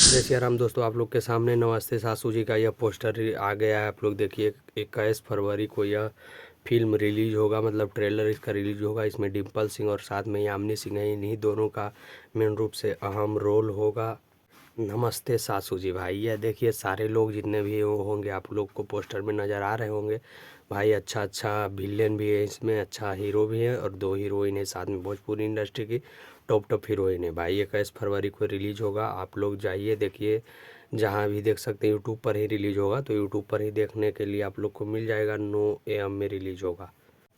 जय सिया राम दोस्तों, आप लोग के सामने नमस्ते सासू जी का यह पोस्टर आ गया है। आप लोग देखिए, 21 फरवरी को यह फिल्म रिलीज होगा, मतलब ट्रेलर इसका रिलीज होगा। इसमें डिम्पल सिंह और साथ में यामिनी सिंह है। इन्हीं दोनों का मेन रूप से अहम रोल होगा। नमस्ते सासू जी भाई, यह देखिए सारे लोग जितने भी होंगे आप लोग को पोस्टर में नज़र आ रहे होंगे भाई। अच्छा अच्छा विलेन भी है इसमें, अच्छा हीरो भी है और दो हीरोइन है साथ में। भोजपुरी इंडस्ट्री की टॉप हीरोइन है भाई। 21 फरवरी को रिलीज होगा। आप लोग जाइए देखिए, जहाँ भी देख सकते हैं। यूट्यूब पर ही रिलीज होगा, तो यूट्यूब पर ही देखने के लिए आप लोग को मिल जाएगा। 9 AM में रिलीज होगा।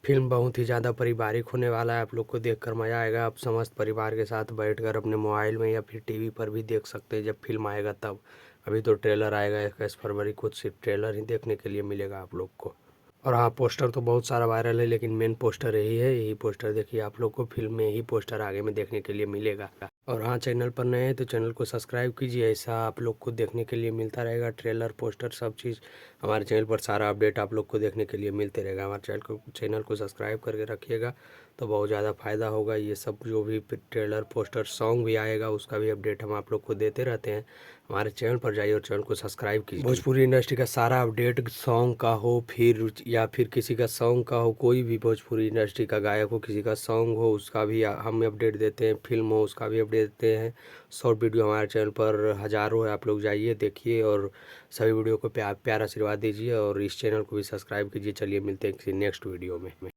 फिल्म बहुत ही ज़्यादा पारिवारिक होने वाला है। आप लोग को देखकर मज़ा आएगा। आप समस्त परिवार के साथ बैठकर अपने मोबाइल में या फिर टीवी पर भी देख सकते हैं जब फिल्म आएगा तब। अभी तो ट्रेलर आएगा 21 फरवरी को, सिर्फ ट्रेलर ही देखने के लिए मिलेगा आप लोग को। और हाँ, पोस्टर तो बहुत सारा वायरल है, लेकिन मेन पोस्टर यही है। यही पोस्टर देखिए, आप लोग को फिल्म में यही पोस्टर आगे में देखने के लिए मिलेगा। और हाँ, चैनल पर नए हैं तो चैनल को सब्सक्राइब कीजिए। ऐसा आप लोग को देखने के लिए मिलता रहेगा, ट्रेलर पोस्टर सब चीज़। हमारे चैनल पर सारा अपडेट आप लोग को देखने के लिए मिलते रहेगा। हमारे चैनल को सब्सक्राइब करके रखिएगा तो बहुत ज़्यादा फ़ायदा होगा। ये सब जो भी ट्रेलर पोस्टर सॉन्ग भी आएगा उसका भी अपडेट हम आप लोग को देते रहते हैं। हमारे चैनल पर जाइए और चैनल को सब्सक्राइब कीजिए। भोजपुरी इंडस्ट्री का सारा अपडेट, सॉन्ग का हो फिर या फिर किसी का सॉन्ग का हो, कोई भी भोजपुरी इंडस्ट्री का गायक हो, किसी का सॉन्ग हो, उसका भी हम अपडेट देते हैं। फिल्म हो उसका भी अपडेट देते हैं। शॉर्ट वीडियो हमारे चैनल पर हज़ारों है। आप लोग जाइए देखिए और सभी वीडियो को प्यार आशीर्वाद दीजिए और इस चैनल को भी सब्सक्राइब कीजिए। चलिए मिलते हैं किसी नेक्स्ट वीडियो में।